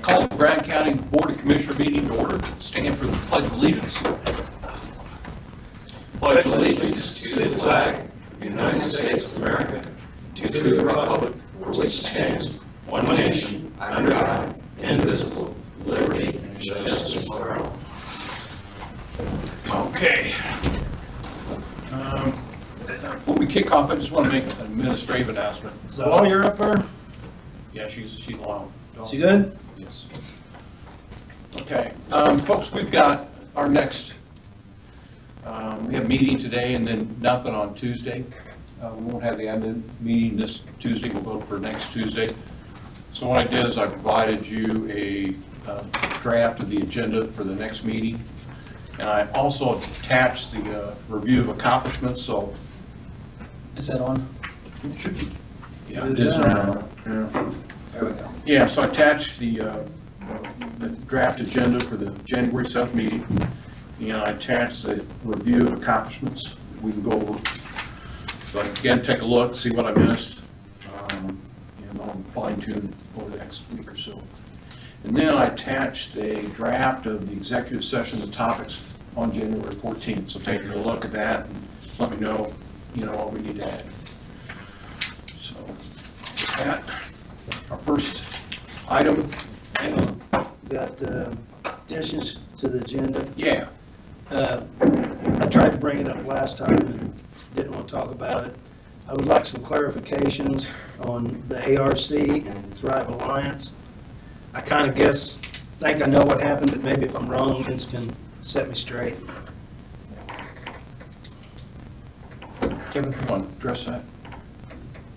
Call the Bryan County Board of Commissioner meeting to order. Stand for the Pledge of Allegiance. Pledge allegiance to the flag of the United States of America, to the republic for which it stands, one nation, under God, indivisible, liberty and justice for all. Okay. Before we kick off, I just want to make an administrative announcement. Is that all you're up there? Yeah, she's alone. She good? Yes. Okay, folks, we've got our next, we have a meeting today and then nothing on Tuesday. We won't have the admin meeting this Tuesday, we'll go for next Tuesday. So what I did is I provided you a draft of the agenda for the next meeting. And I also attached the review of accomplishments, so. Is that on? It should be. Yeah, It it is is now. now. Yeah. There we go. Yeah, so I attached the draft agenda for the January 7th meeting, and I attached the review of accomplishments we can go over. So again, take a look, see what I missed, and I'll fine tune over the next week or so. And then I attached a draft of the executive session, the topics on January 14th. So take a look at that and let me know, what we need to add. So with that, our first item. Got additions to the agenda. Yeah. I tried to bring it up last time and didn't want to talk about it. I would like some clarifications on the ARC and Thrive Alliance. I kind of think I know what happened, but maybe if I'm wrong, Vince can set me straight. Kevin, you want to address that?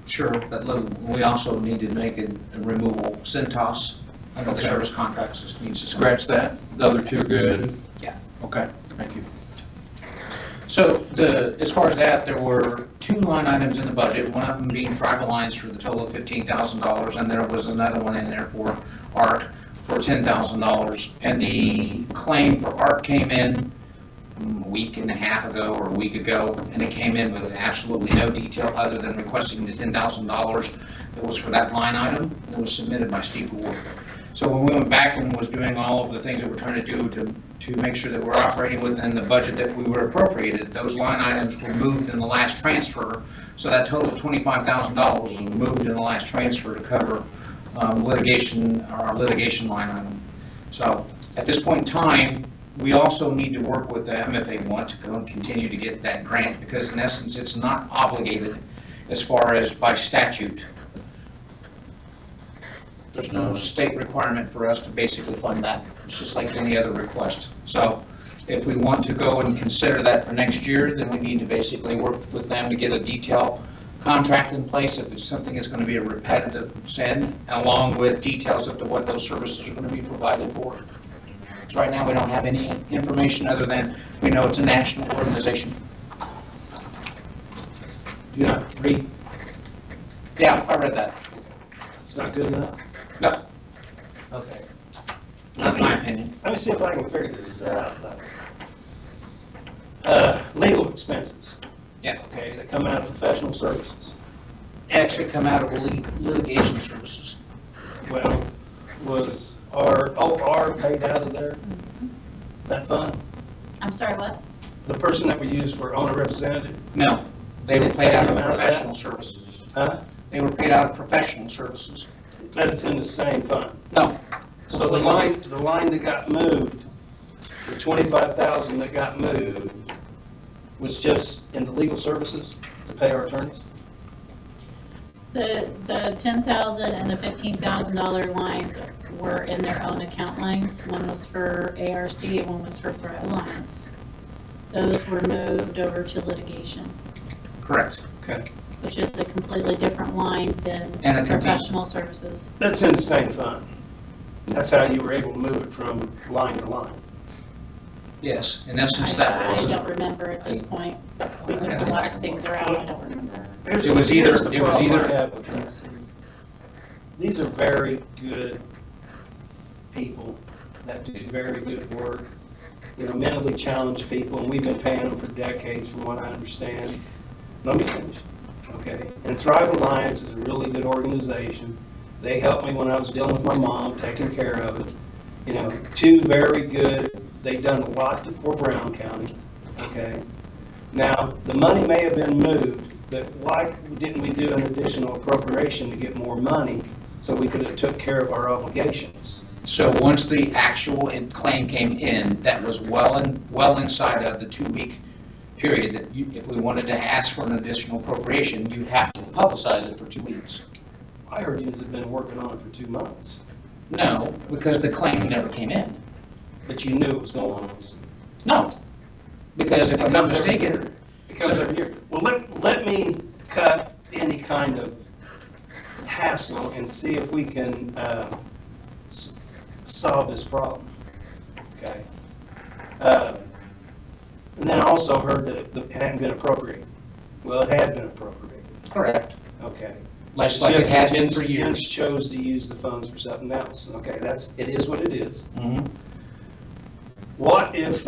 Sure, but we also need to make a removal Centos under the Okay. service contracts. This needs to Scratch that. The other two are good. Yeah. Okay, thank you. So as far as that, there were two line items in the budget, one of them being Thrive Alliance for the total of $15,000, and there was another one in there for ARC for $10,000. And the claim for ARC came in a week and a half ago or a week ago, and it came in with absolutely no detail other than requesting the $10,000 that was for that line item that was submitted by Steve Gould. So when we went back and was doing all of the things that we're trying to do to make sure that we're operating within the budget that we were appropriated, those line items were moved in the last transfer. So that total of $25,000 was moved in the last transfer to cover our litigation line item. So at this point in time, we also need to work with them if they want to go and continue to get that grant, because in essence, it's not obligated as far as by statute. There's no state requirement for us to basically fund that. It's just like any other request. So if we want to go and consider that for next year, then we need to basically work with them to get a detailed contract in place if it's something that's going to be a repetitive send, along with details of what those services are going to be provided for. So right now, we don't have any information other than we know it's a national organization. Do not read. Yeah, I read that. It's not good enough? No, Okay. not in my opinion. Let me see if I can figure this out. Legal expenses. Yeah. Okay, they come out of professional services. Actually come out of litigation services. Well, was R paid out of there? That fund? I'm sorry, what? The person that we used for owner representative? No, they were paid out of Come out of that? professional services. Huh? They were paid out of professional services. That's in the same fund. No. So the line that got moved, the 25,000 that got moved, was just in the legal services to pay our attorneys? The $10,000 and the $15,000 lines were in their own account lines. One was for ARC and one was for Thrive Alliance. Those were moved over to litigation, Correct. Okay. which is a completely different line than And a professional services. That's in the same fund. That's how you were able to move it from line to line. Yes, in essence, that I was. don't remember at this point. We moved a lot of things around, I don't remember. Here's It was the either- problem it was I either- have with this. These are very good people that do very good work. Mentally challenged people, and we've been paying them for decades, from what I understand. Let me finish, okay? And Thrive Alliance is a really good organization. They helped me when I was dealing with my mom, taking care of it. You know, two very good, they've done a lot for Brown County, okay? Now, the money may have been moved, but why didn't we do an additional appropriation to get more money so we could have took care of our obligations? So once the actual claim came in, that was well inside of the 2-week period that you, if we wanted to ask for an additional appropriation, you have to publicize it for 2 weeks. I heard you have been working on it for 2 months, No, because the claim never came in. but you knew it was going on. No, because if I'm not mistaken, It comes every year. Well, let me cut any kind of hassle and see if we can solve this problem, okay? And then I also heard that it hadn't been appropriated. Well, it had been appropriated, correct, okay? like it has been for Jens years. chose to use the funds for something else, okay? It is what it is. Mhm. What if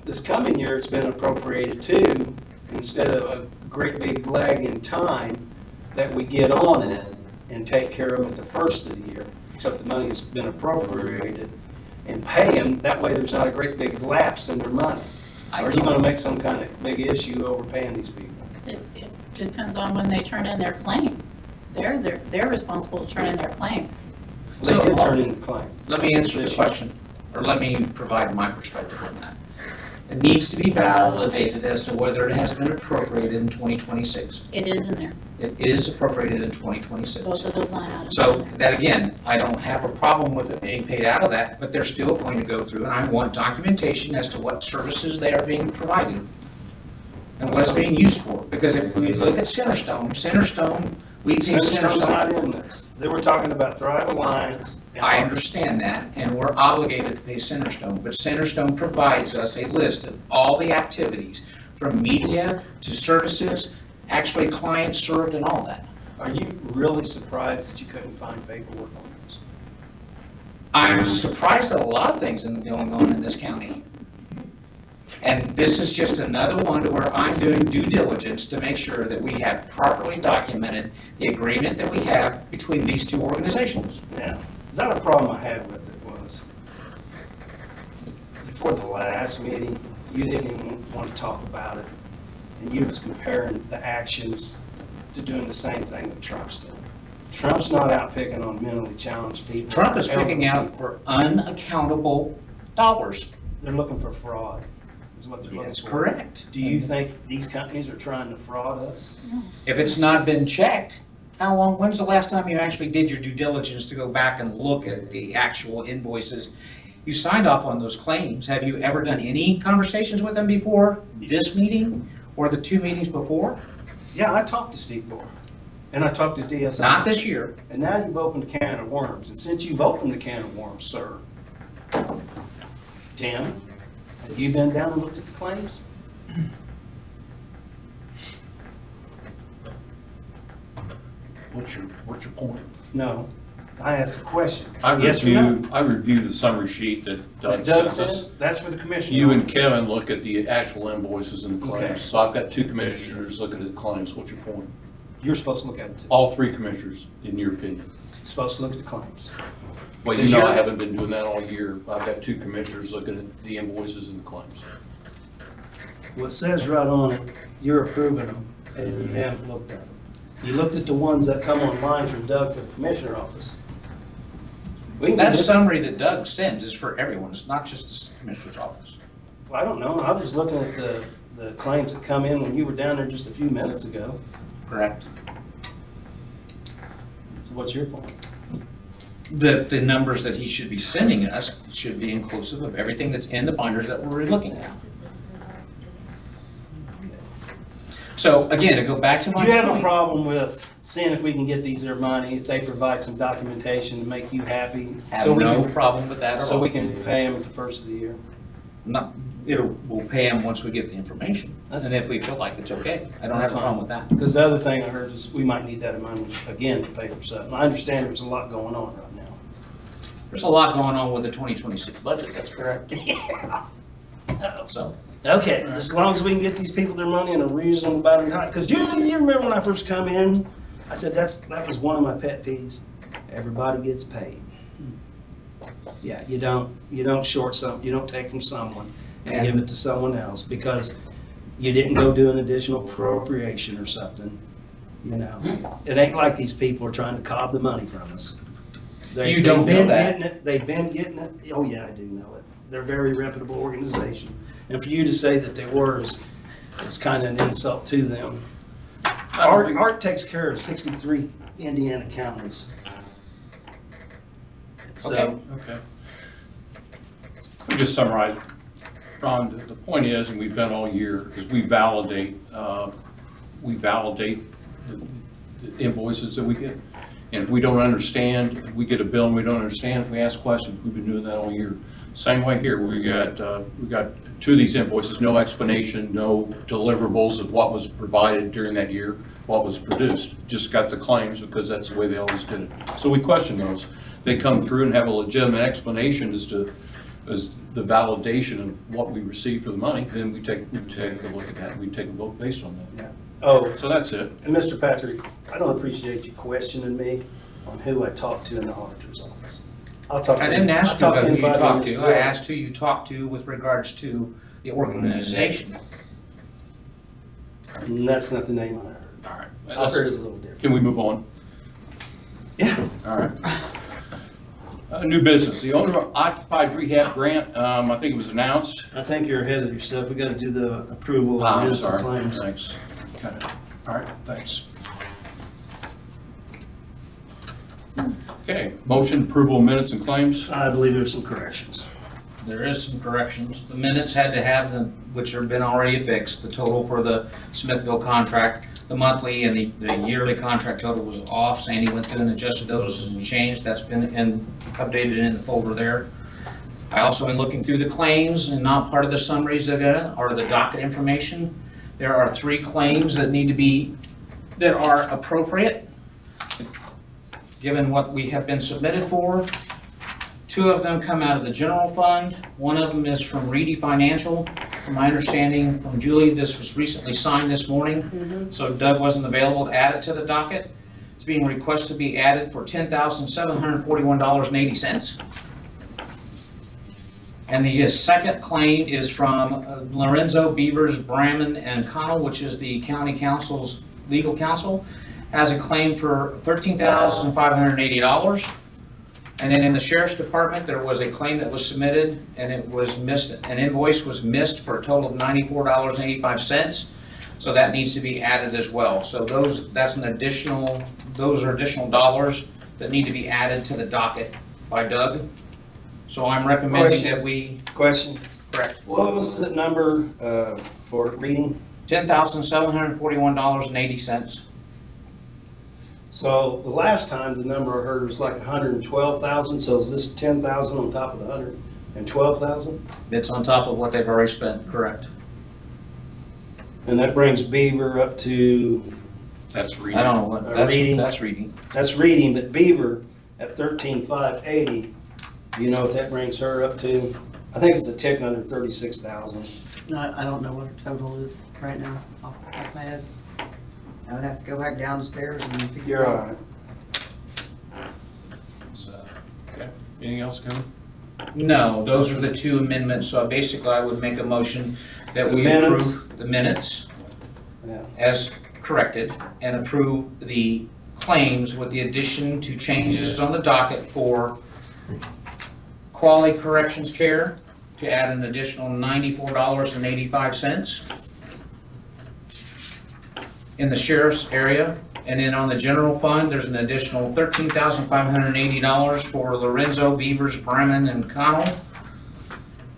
this coming year it's been appropriated too, instead of a great big lag in time, that we get on it and take care of them at the first of the year, because the money has been appropriated, and pay them, that way there's not a great big lapse in their money? Are you gonna make some kind of big issue over paying these people? It depends on when they turn in their claim. They're responsible to turn in their claim. They So- did turn in the claim. Let me answer the question, or let me provide my perspective on that. It needs to be validated as to whether it has been appropriated in 2026. It is in there, It is appropriated in 2026. both of those line items. So that again, I don't have a problem with it being paid out of that, but they're still going to go through, and I want documentation as to what services they are being provided and what it's being used for. Because if we look at Centerstone, we pay Centerstone's not Centerstone. in this. They were talking about Thrive Alliance. and- I understand that, and we're obligated to pay Centerstone, but Centerstone provides us a list of all the activities, from media to services, actually clients served and all that. Are you really surprised that you couldn't find paperwork on this? I'm surprised at a lot of things going on in this county. And this is just another one to where I'm doing due diligence to make sure that we have properly documented the agreement that we have between these two organizations. Yeah, the other problem I had with it was, before the last meeting, you didn't even want to talk about it, and you was comparing the actions to doing the same thing that Trump's doing. Trump's not out picking on mentally challenged people. Trump is picking out for unaccountable dollars. They're looking for fraud, is what they're looking for. That's correct. Do you think these companies are trying to fraud us? If it's not been checked, when's the last time you actually did your due diligence to go back and look at the actual invoices? You signed off on those claims. Have you ever done any conversations with them before this meeting or the 2 meetings before? Yeah, I talked to Steve Gore, and I talked to DSI. Not this year. And now you've opened a can of worms, and since you've opened the can of worms, sir, Tim, have you been down and looked at the claims? What's your point? No, I asked a question. I Yes or no? reviewed the summary sheet that That Doug Doug sent us. says, that's for the commissioner. You and office. Kevin look at the actual invoices and the Okay. claims. So I've got 2 commissioners looking at the claims. What's your point? You're supposed to look at it too. All 3 commissioners, in your opinion. Supposed to look at the claims. Well, Is you know your- I haven't been doing that all year. I've got 2 commissioners looking at the invoices and the claims. Well, it says right on it, you're approving them, and you haven't looked at them. You looked at the ones that come online from Doug for the commissioner office. We can do That this- summary that Doug sends is for everyone. It's not just the commissioner's office. I don't know, I was just looking at the claims that come in when you were down there just a few minutes ago. Correct. So what's your point? The numbers that he should be sending us should be inclusive of everything that's in the binders that we're looking at. So again, to go back to my Do you have a point, problem with seeing if we can get these their money, if they provide some documentation to make you happy? have so we no can- problem with that at all. So we can pay them at the first of the year? We'll pay him once we get the information, That's and if we feel like it's okay. I don't That's have a problem with that. Because the other thing I heard is we might need that money again to pay for something. I understand there's a lot going on right now. There's a lot going on with the 2026 budget, that's correct. So, Okay, as long as we can get these people their money in a reasonable amount of time, because you remember when I first come in, I said that was one of my pet peeves. everybody gets paid. Yeah, you don't short some, you don't take from someone and give it to someone else because you didn't go do an additional appropriation or something, you know? It ain't like these people are trying to cob the money from us. You don't know that. They've been getting it, oh yeah, I do know it. They're a very reputable organization. And for you to say that they were is kind of an insult to them. Art takes care of 63 Indiana counties. So, Okay. Let me just summarize. Ron, the point is, and we've done all year, is we validate the invoices that we get. And if we don't understand, if we get a bill and we don't understand, we ask questions. We've been doing that all year. Same way here, we got two of these invoices, no explanation, no deliverables of what was provided during that year, what was produced. Just got the claims because that's the way they always did it. So we question those. They come through and have a legitimate explanation as the validation of what we receive for the money, then we take a look at that, we take a vote based on that. yeah. Oh, So that's it. and Mr. Patrick, I don't appreciate you questioning me on who I talked to in the auditor's office. I'll talk to I didn't ask you I'll talk about who you anybody in talked this to, I building. asked who you talked to with regards to the organization. And that's not the name I heard. All right. I heard it a little different. Can we move on? Yeah. All right. New business, the owner occupied rehab grant, I think it was announced. I think you're ahead of yourself. We gotta do the approval of I'm minutes and sorry, claims. thanks. Okay. All right, thanks. Okay, motion approval of minutes and claims. I believe there's some corrections. There is some corrections. The minutes had to have, which have been already fixed, the total for the Smithville contract. The monthly and the yearly contract total was off. Sandy went through and adjusted those and changed. That's been updated in the folder there. I also been looking through the claims, and not part of the summaries that are the docket information. There are 3 claims that that are appropriate, given what we have been submitted for. 2 of them come out of the general fund. 1 of them is from Reedy Financial. From my understanding from Julie, this was recently signed this morning, so Doug wasn't available to add it to the docket. It's being requested to be added for $10,741.80. And the second claim is from Lorenzo, Beavers, Bramman, and Connell, which is the county council's legal counsel, has a claim for $13,580. And then in the sheriff's department, there was a claim that was submitted and it was missed, an invoice was missed for a total of $94.85. So that needs to be added as well. So those are additional dollars that need to be added to the docket by Doug. So I'm recommending that we, Question, correct, what was the number for reading? $10,741.80. So the last time, the number I heard was like 112,000, so is this 10,000 on top of the 112,000? It's on top of what they've already spent, correct? And that brings Beaver up to, That's reading. I don't know what, Reading. that's reading. that's reading, but Beaver at 13,580, do you know what that brings her up to? I think it's a tick under 36,000. I don't know what her total is right now off the top of my head. I would have to go back down the stairs and figure You're all out. right. Okay, anything else coming? No, those are the 2 amendments, so basically I would make a motion that we Minutes. approve the minutes Yeah. as corrected and approve the claims with the addition to changes on the docket for Quality Corrections Care to add an additional $94.85 in the sheriff's area. And then on the general fund, there's an additional $13,580 for Lorenzo, Beavers, Bremen, and Connell.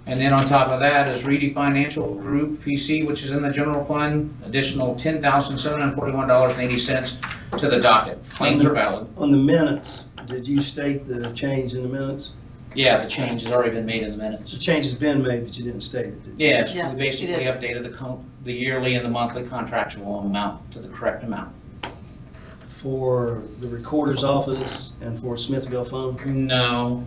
And then on top of that is Reedy Financial Group, PC, which is in the general fund, additional $10,741.80 to the docket. Claims are valid. On the minutes, did you state the change in the minutes? Yeah, the change has already been made in the The minutes. change has been made, but you didn't state it, did you? Yes, Yeah, we you basically did. updated the yearly and the monthly contractual amount to the correct amount. For the recorder's office and for Smithville phone? No,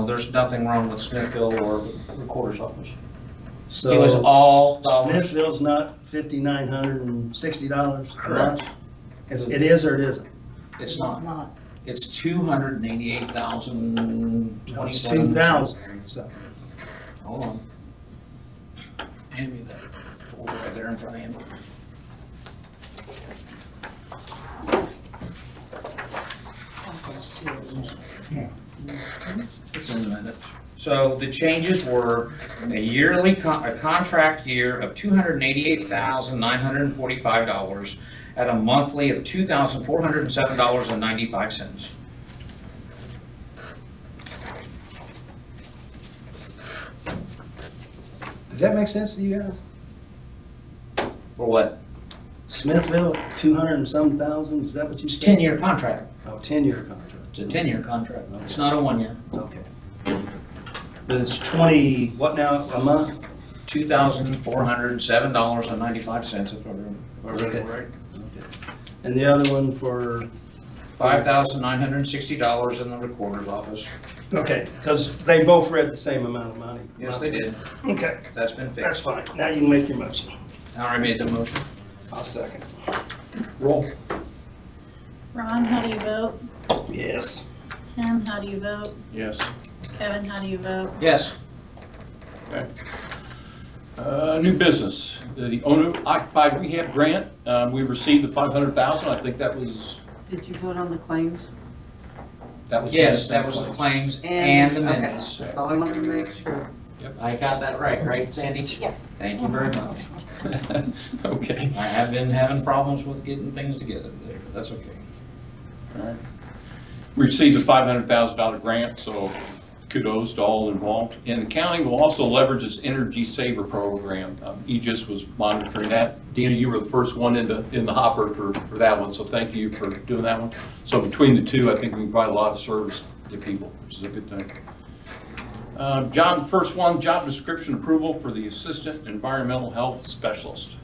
there's nothing wrong with Smithville or recorder's office. So It was all dollars. Smithville's not $5,960 a Correct. month? It is or it isn't? It's not. It's $288,027. It's 2,000, so. Hold on. Hand me that folder right there in front of him. It's in the minutes. So the changes were a yearly, a contract year of $288,945 at a monthly of $2,407.95. Does that make sense to you guys? For what? Smithville, 200 and some thousand, is that what you It's a said? 10-year contract. Oh, 10-year contract. It's a 10-year contract. It's not a 1-year. Okay. But it's 20, what now, a month? $2,407.95 if I read Okay. it right. Okay. And the other one for, $5,960 in the recorder's office. okay, because they both read the same amount of money. Yes, they did. Okay, That's been that's fixed. fine. Now you can make your motion. I already made the motion. I'll second. Roll. Ron, how do you vote? Yes. Tim, how do you vote? Yes. Kevin, how do you vote? Yes. Okay. New business, the owner occupied rehab grant, we received the 500,000, I think that was. Did you vote on the claims? Yes, that was the claims and the okay, minutes. that's all I wanted to make sure. I got that right, Sandy? Yes. Thank you very much. Okay. I have been having problems with getting things together there, but that's okay. All right. We received a $500,000 grant, so kudos to all involved. And the county will also leverage its Energy Saver program. Aegis was monitoring that. Dina, you were the first one in the hopper for that one, so thank you for doing that one. So between the two, I think we can provide a lot of service to people, which is a good thing. John, first one, job description approval for the Assistant Environmental Health Specialist.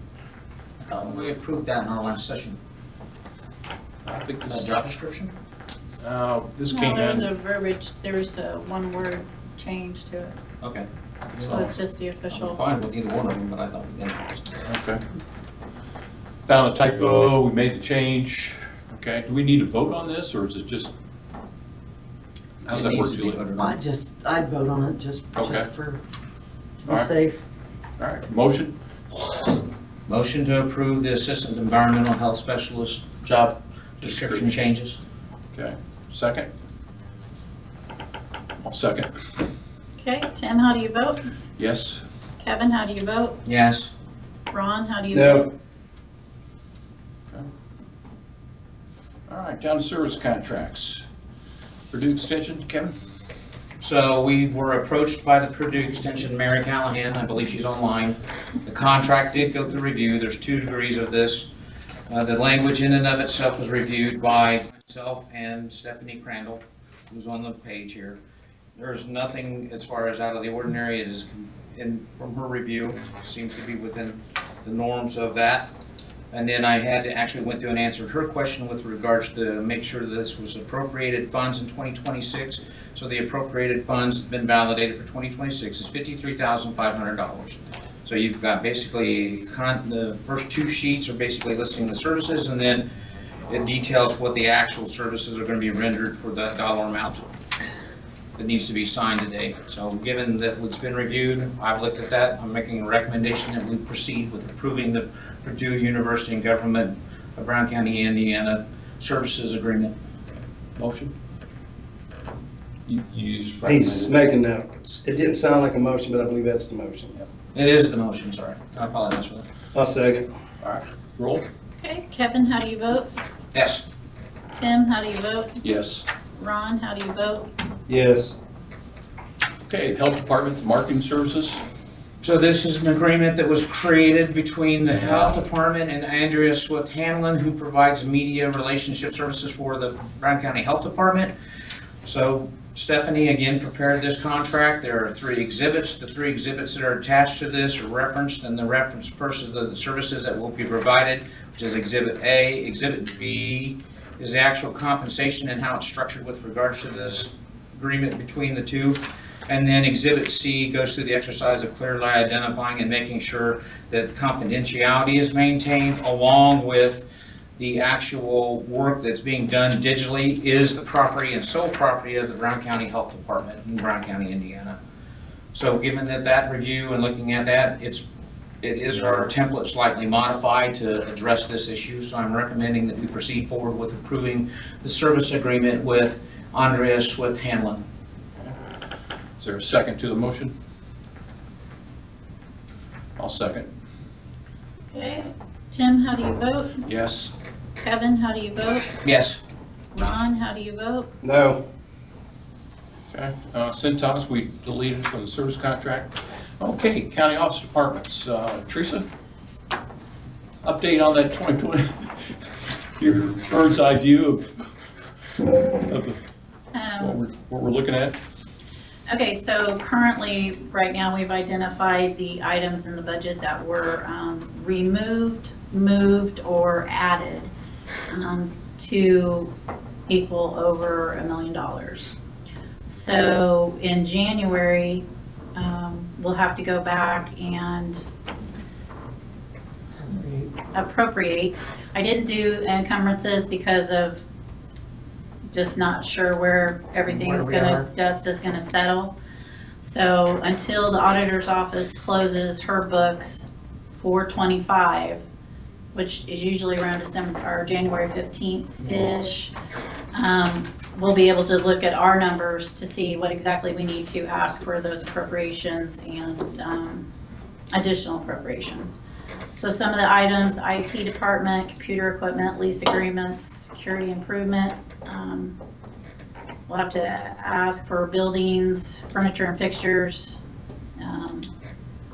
We approved that in our last session. I think That this, job description? this No, came there was in. a verbiage, there was a one word change to it, Okay. so it's just the I'm official. fine with either one of them, but I thought we did. Okay. Found a typo, we made the change. Okay, do we need to vote on this, or is it just? How's It that needs work, to be Julie? voted on. I'd vote on it just Okay. for, to be All right. safe. All right, motion? Motion to approve the Assistant Environmental Health Specialist job description changes. Okay, second? I'll second. Okay, Tim, how do you vote? Yes? Kevin, how do you vote? Yes. Ron, how do you vote? No. All right, down to service contracts. Purdue Extension, Kevin? So we were approached by the Purdue Extension, Mary Callahan, I believe she's online. The contract did go through review, there's 2 degrees of this. The language in and of itself was reviewed by myself and Stephanie Crandall, who's on the page here. There's nothing as far as out of the ordinary, it is, from her review, seems to be within the norms of that. And then I had to actually went through and answered her question with regards to make sure that this was appropriated funds in 2026. So the appropriated funds have been validated for 2026 is $53,500. So you've got basically, the first 2 sheets are basically listing the services, and then it details what the actual services are going to be rendered for that dollar amount that needs to be signed today. So given that it's been reviewed, I've looked at that, I'm making a recommendation that we proceed with approving the Purdue University and Government of Brown County, Indiana Services Agreement. Motion? You just He's recommended. making that, it didn't sound like a motion, but I believe that's the motion. It is the motion, sorry. I apologize for that. I'll second. All right, roll? Okay, Kevin, how do you vote? Yes. Tim, how do you vote? Yes. Ron, how do you vote? Yes. Okay, Health Department, Marketing Services. So this is an agreement that was created between the Health Department and Andrea Swift Hanlon, who provides media relationship services for the Brown County Health Department. So Stephanie again prepared this contract. There are 3 exhibits. The 3 exhibits that are attached to this are referenced, and the reference first is the services that will be provided, which is Exhibit A. Exhibit B is the actual compensation and how it's structured with regards to this agreement between the 2. And then Exhibit C goes through the exercise of clearly identifying and making sure that confidentiality is maintained, along with The actual work that's being done digitally is the property and sole property of the Brown County Health Department in Brown County, Indiana. So given that review and looking at that, it is our template slightly modified to address this issue. So I'm recommending that we proceed forward with approving the service agreement with Andrea Swift Hanlon. Is there a second to the motion? I'll second. Okay. Tim, how do you vote? Yes. Kevin, how do you vote? Yes. Ron, how do you vote? No. Okay, Cintas, we deleted for the service contract. Okay, county office departments, Teresa? Update on that 2020, your bird's eye view of what we're looking at? Okay, so currently, right now, we've identified the items in the budget that were removed, moved, or added to equal over $1 million. So in January, we'll have to go back and appropriate. I didn't do encumbrances because of just not sure where everything's dust is gonna settle. So until the auditor's office closes her books for 25, which is usually around December or January 15th-ish, we'll be able to look at our numbers to see what exactly we need to ask for those appropriations and additional appropriations. So some of the items, IT department, computer equipment, lease agreements, security improvement. We'll have to ask for buildings, furniture and fixtures.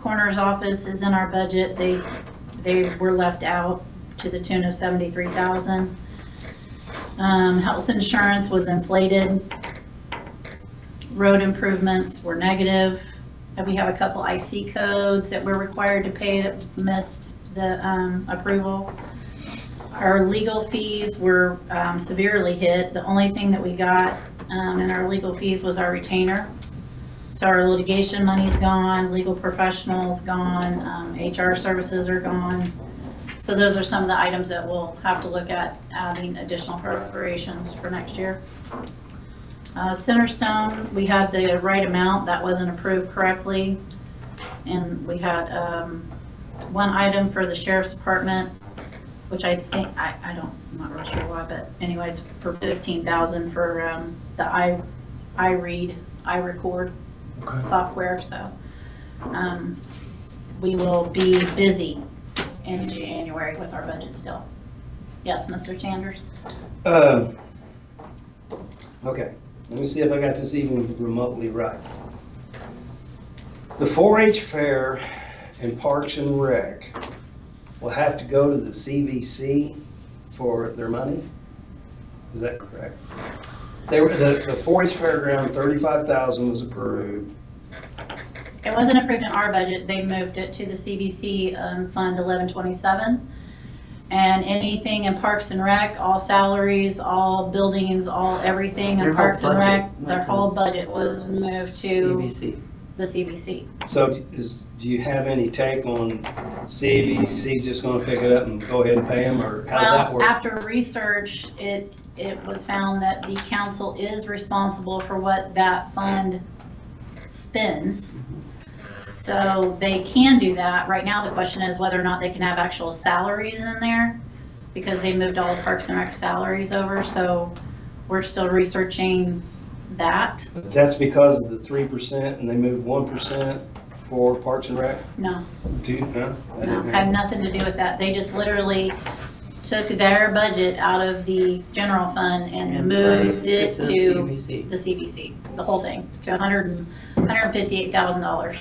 Coroner's office is in our budget. They were left out to the tune of $73,000. Health insurance was inflated. Road improvements were negative. And we have a couple IC codes that we're required to pay that missed the approval. Our legal fees were severely hit. The only thing that we got in our legal fees was our retainer. So our litigation money's gone, legal professionals gone, HR services are gone. So those are some of the items that we'll have to look at adding additional appropriations for next year. Centerstone, we had the right amount, that wasn't approved correctly. And we had one item for the sheriff's department, which I think, I'm not really sure why, but anyway, it's for $15,000 for the iRecord software, so we will be busy in January with our budget still. Yes, Mr. Sanders? Okay, let me see if I got this even remotely right. The 4-H fair and Parks and Rec will have to go to the CVC for their money? Is that correct? They were, the 4-H fairground, $35,000 was approved. It wasn't approved in our budget. They moved it to the CBC Fund 1127. And anything in Parks and Rec, all salaries, all buildings, all everything in Their whole Parks and Rec, budget their went to whole budget was moved to CBC. the CBC. So do you have any take on CVC just gonna pick it up and go ahead and pay them, or how's that Well, work? after research, it was found that the council is responsible for what that fund spends. So they can do that. Right now, the question is whether or not they can have actual salaries in there, because they moved all the Parks and Rec salaries over, so we're still researching that. That's because of the 3% and they moved 1% for Parks and Rec? No, No? I no, didn't had know. nothing to do with that. They just literally took their budget out of the general fund and moved raised it the to CBC. the CBC, the whole thing, to $158,000.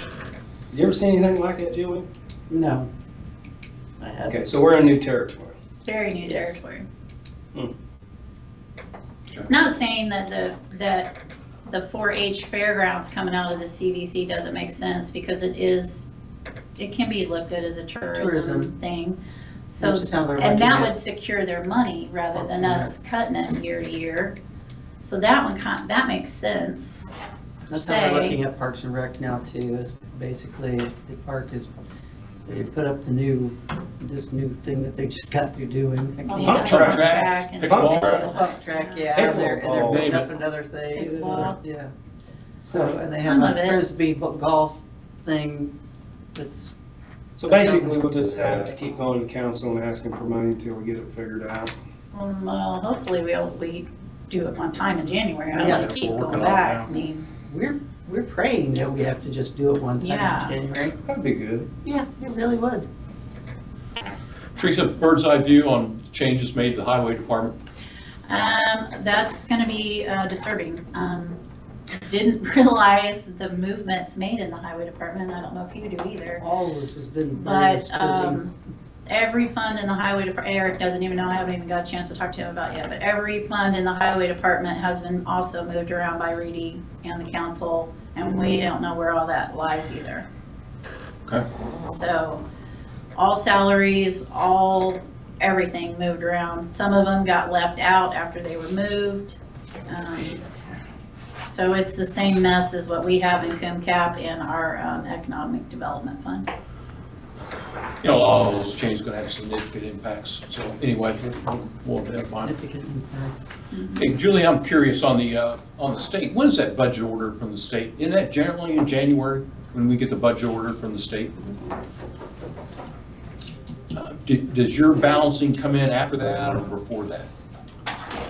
You ever seen anything like that, Julie? No. I had, Okay, so we're in new territory. Very new Yes. territory. Hmm. Not saying that the 4-H fairgrounds coming out of the CVC doesn't make sense, because it can be looked at as a tourism Tourism. thing. So, Which is how they're and looking that at- would secure their money rather than us cutting it year to year. So that one, that makes sense. that's how we're say- looking at Parks and Rec now too, is basically the park is They put up this new thing that they just got through doing. Yeah, Pump track. and Pickleball. pickleball. Pump track, yeah, they're Pickleball. putting Name up it. another thing, Pickleball. yeah. So, and they Some have of a it. frisbee golf thing that's, So basically, we'll just have to keep going to council and asking for money until we get it figured out. Well, hopefully we do it one time in January. I don't Yeah. want to keep We're working going on it back. now. I mean, we're praying that we have to just do it one time Yeah. in January. That'd be good. Yeah, it really would. Teresa, bird's eye view on changes made to the highway department. that's gonna be disturbing. Didn't realize the movements made in the highway department. I don't know if you do either. All of this has been very But, disturbing. every fund in the highway department, Eric doesn't even know, I haven't even got a chance to talk to him about it yet, but every fund in the highway department has been also moved around by Reedy and the council, and we don't know where all that lies either. Okay. So, all salaries, everything moved around. Some of them got left out after they were moved. So it's the same mess as what we have in CUMCAP and our Economic Development Fund. You know, all of those changes gonna have significant impacts, so anyway, we'll have mine. Significant impact. Hey, Julie, I'm curious on the state, when is that budget order from the state? Isn't that generally in January, when we get the budget order from the state? Does your balancing come in after that or before that?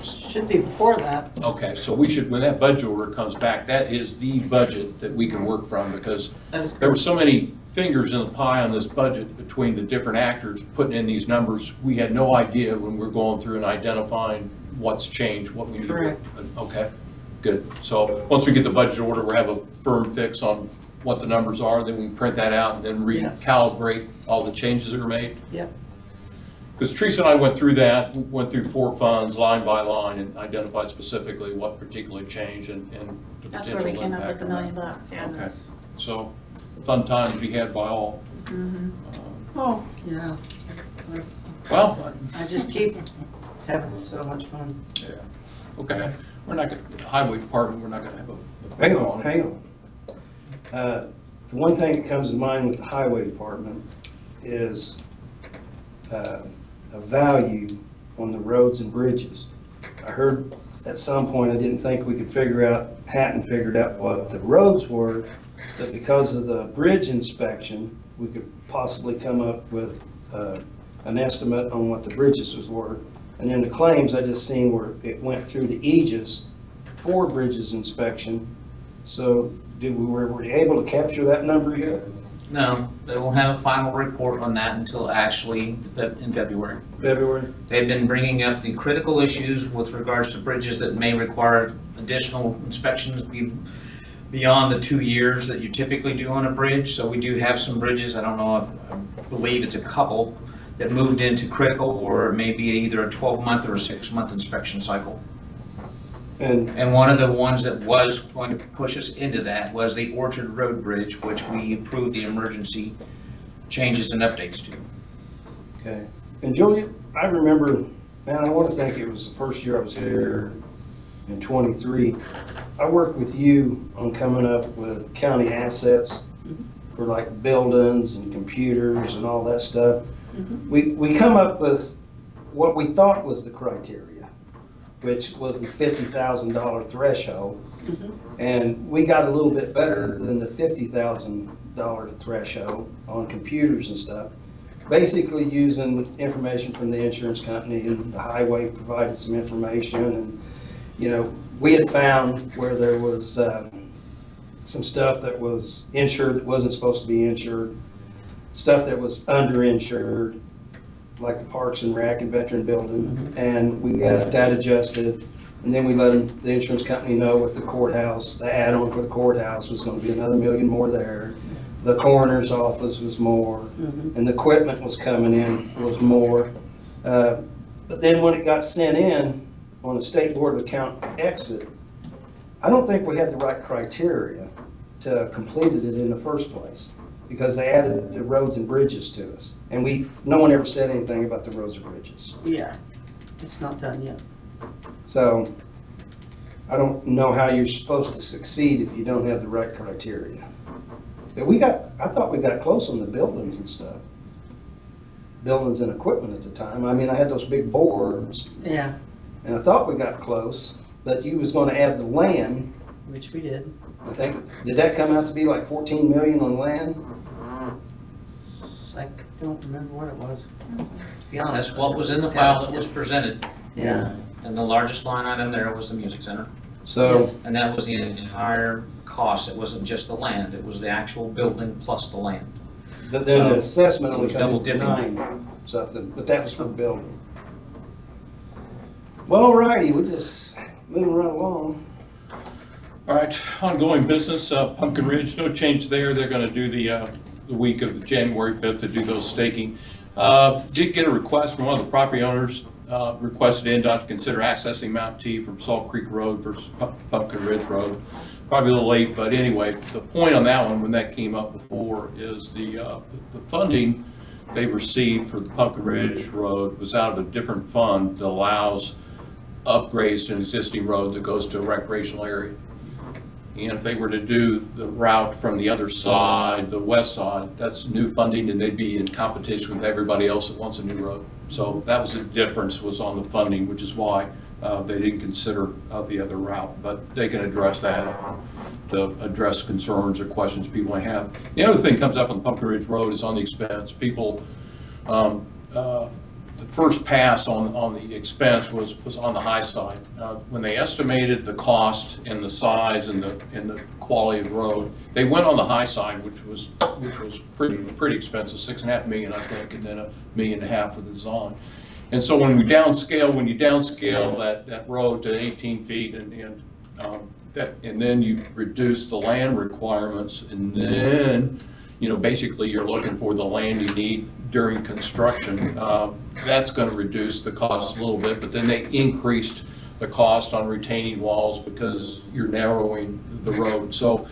Should be before that. Okay, so we should, when that budget order comes back, that is the budget that we can work from, because That is there were correct. so many fingers in the pie on this budget between the different actors putting in these numbers. We had no idea when we're going through and identifying what's changed, what we need. Correct. Okay, good. So once we get the budget order, we'll have a firm fix on what the numbers are, then we print that out and then Yes. recalibrate all the changes that are made. Yep. Because Teresa and I went through that, we went through 4 funds line by line and identified specifically what particularly changed and the That's potential where we came up impact with the on $1 that. million, yeah. Okay. that's- So, fun time to be had by all. Oh, yeah. Well, I just keep having so much fun. yeah, okay. We're not gonna, highway department, we're not gonna have a. Hang on. The one thing that comes to mind with the highway department is a value on the roads and bridges. I heard at some point, I didn't think we could hadn't figured out what the roads were, that because of the bridge inspection, we could possibly come up with an estimate on what the bridges were. And then the claims, I just seen where it went through the Aegis for bridges inspection. So were we able to capture that number yet? No, they won't have a final report on that until actually in February. February? They've been bringing up the critical issues with regards to bridges that may require additional inspections beyond the 2 years that you typically do on a bridge. So we do have some bridges, I don't know if, I believe it's a couple, that moved into critical, or it may be either a 12-month or a 6-month inspection cycle. And one of the ones that was going to push us into that was the Orchard Road Bridge, which we approved the emergency changes and updates to. Okay. And Julia, I remember, man, I want to think it was the first year I was here in '23. I worked with you on coming up with county assets for like buildings and computers and all that stuff. We come up with what we thought was the criteria, which was the $50,000 threshold. And we got a little bit better than the $50,000 threshold on computers and stuff. Basically using information from the insurance company, and the highway provided some information, and, you know, we had found where there was some stuff that was insured that wasn't supposed to be insured, stuff that was underinsured, like the Parks and Rec and Veteran Building, and we got that adjusted. And then we let the insurance company know what the courthouse, the add-on for the courthouse was gonna be another $1 million more there. The coroner's office was more, and the equipment was coming in was more. But then when it got sent in on a State Board of Account exit, I don't think we had the right criteria to completed it in the first place, because they added the roads and bridges to us. And no one ever said anything about the roads or bridges. Yeah, it's not done yet. So I don't know how you're supposed to succeed if you don't have the right criteria. I thought we got close on the buildings and stuff. Buildings and equipment at the time. I mean, I had those big boards, Yeah, and I thought we got close, but you was gonna add the land. which we did. I think, did that come out to be like 14 million on land? I don't remember what it was, to be honest. That's what was in the file that was presented, Yeah, and the largest line item there was the music center. So, Yes. And that was the entire cost, it wasn't just the land, it was the actual building plus the land. but then the So, assessment it only was come in double for dipping. 9 something, but that was for the building. Well, alrighty, we're just moving right along. All right, ongoing business, Pumpkin Ridge, no change there. They're gonna do the week of January 5th to do those staking. Did get a request from one of the property owners, requested NDOT to consider accessing Mount T from Salt Creek Road versus Pumpkin Ridge Road. Probably a little late, but anyway, the point on that one, when that came up before, is the funding they received for the Pumpkin Ridge Road was out of a different fund that allows upgrades to an existing road that goes to a recreational area. And if they were to do the route from the other side, the west side, that's new funding, and they'd be in competition with everybody else that wants a new road. So that was the difference, was on the funding, which is why they didn't consider the other route. But they can address that to address concerns or questions people may have. The other thing comes up on Pumpkin Ridge Road is on the expense. People, the first pass on the expense was on the high side. When they estimated the cost and the size and the quality of the road, they went on the high side, which was pretty expensive, $6.5 million, I think, and then $1.5 million for the design. And so when you downscale that road to 18 feet and then you reduce the land requirements, and then basically you're looking for the land you need during construction. That's going to reduce the cost a little bit, but then they increased the cost on retaining walls because you're narrowing the road. So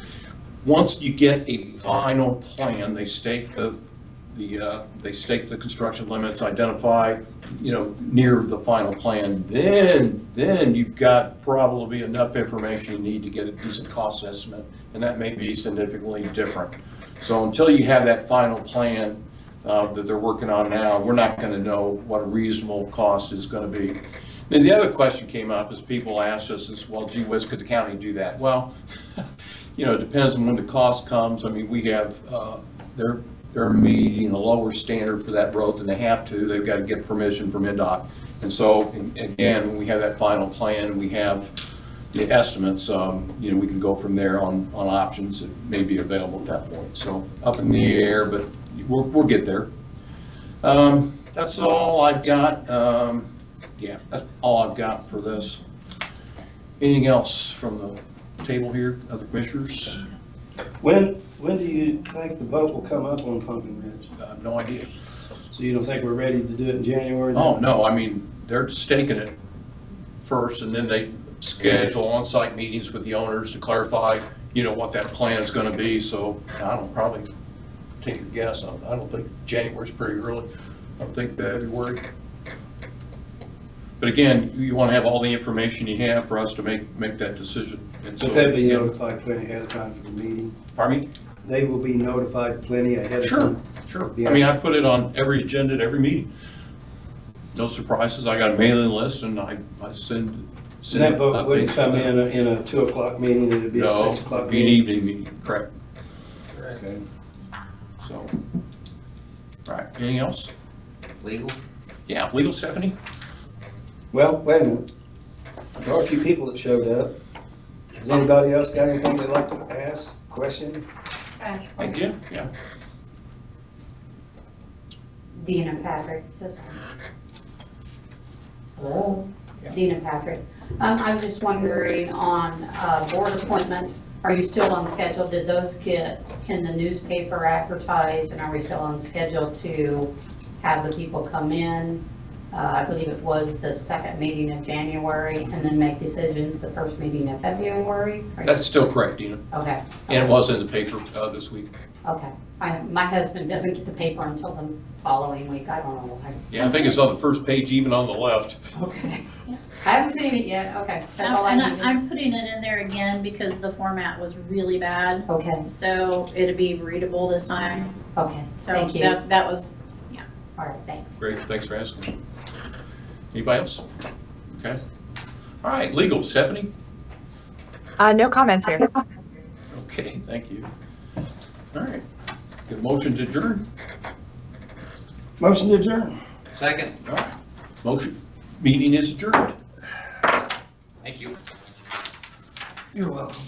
once you get a final plan, they stake the construction limits, identify, near the final plan, then you've got probably enough information you need to get a decent cost estimate, and that may be significantly different. So until you have that final plan that they're working on now, we're not going to know what a reasonable cost is going to be. Then the other question came up is people asked us is, well, gee whiz, could the county do that? Well, it depends on when the cost comes. I mean, we have, they're meeting a lower standard for that road than they have to. They've got to get permission from NDOT. And so, again, when we have that final plan, we have the estimates, we can go from there on options that may be available at that point. So up in the air, but we'll get there. That's all I've got. That's all I've got for this. Anything else from the table here, other commissioners? When do you think the vote will come up on Pumpkin Ridge? I have no idea. So you don't think we're ready to do it in January? then? Oh, no, I mean, they're staking it first, and then they schedule on-site meetings with the owners to clarify, what that plan is gonna be. So I don't probably take a guess. I don't think January's pretty early. I don't think February. But again, you wanna have all the information you have for us to make that decision. And so, But they'll be notified plenty ahead of time for the meeting? Pardon me? They will be notified plenty ahead of time? Sure. Yeah. I mean, I put it on every agenda at every meeting. No surprises. I got a mailing list and I send So that vote wouldn't updates to come them. in a 2 o'clock meeting, it'd be a No, 6 o'clock it'd be an meeting? evening meeting, correct. Okay. So, all right, anything else? Legal? Yeah, legal, Stephanie? Well, wait a minute. There are a few people that showed up. Has anybody else got anything they'd like to ask, question? Thank you. Yeah. Dina Patrick, hello, Dina Patrick. I was just wondering on board appointments, are you still on schedule? Did those get in the newspaper advertised, and are we still on schedule to have the people come in? I believe it was the second meeting of January, and then make decisions the first meeting of February? Or- That's still correct, Dina. Okay. And it was in the paper this week. Okay. My husband doesn't get the paper until the following week. I don't know why. Yeah, I think it's on the first page, even on the left. Okay. I haven't seen it yet. Okay. That's all I And needed. I'm putting it in there again because the format was really bad. Okay. So it'll be readable this time. Okay. So Thank you. that was, All right. Thanks. Great, thanks for asking. Anybody else? Okay. All right, legal, Stephanie? No comments here. Okay, thank you. All right, get a motion to adjourn. Motion to adjourn. Second, All right, motion, meeting is adjourned. thank you. You're welcome.